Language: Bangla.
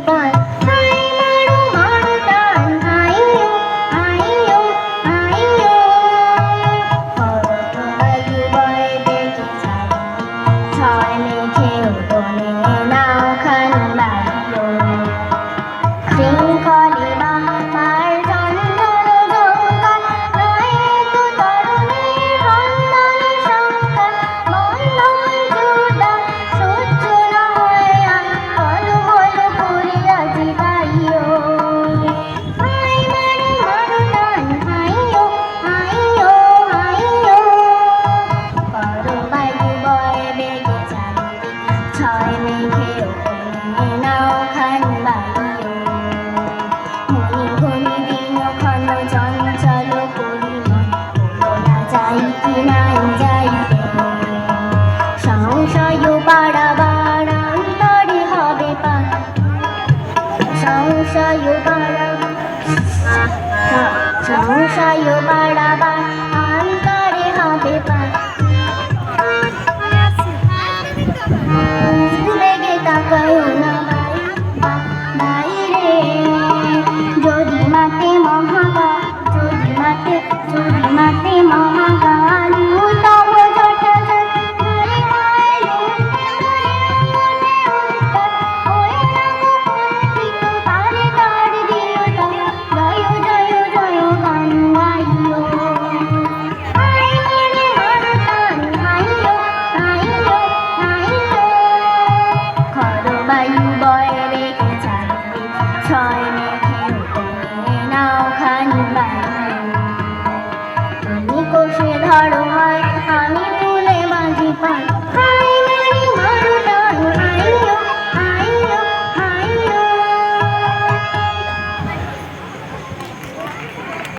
পান হাই মারু মারু টান হাইয়ো হাইয়ো হাইয়ো বায়ু বয় বেগে যায় ছয় মেঘে উঠোনে নাও খান বাড়িও শৃঙ্খলে বামার চন্দন জঙ্কার নয় তো তরুণীর বন্দন সংকার বন্ধন জুড়া সহ্য না হয় আর বলো বলো করিয়াছি তাইও হাই মারু মারু টান হাইয়ো হাইয়ো হাইয়ো বায়ু বয় বেগে চারিদিক ছয় মেঘে ওপরে নাও খান বাড়িও মনি ঘনি দিনক্ষণ চঞ্চল পরিমল বলা যাই কি নাই যাইবে সংশয় বাড়াবার অন্তরে হবে পান সংশয় বাড়াবার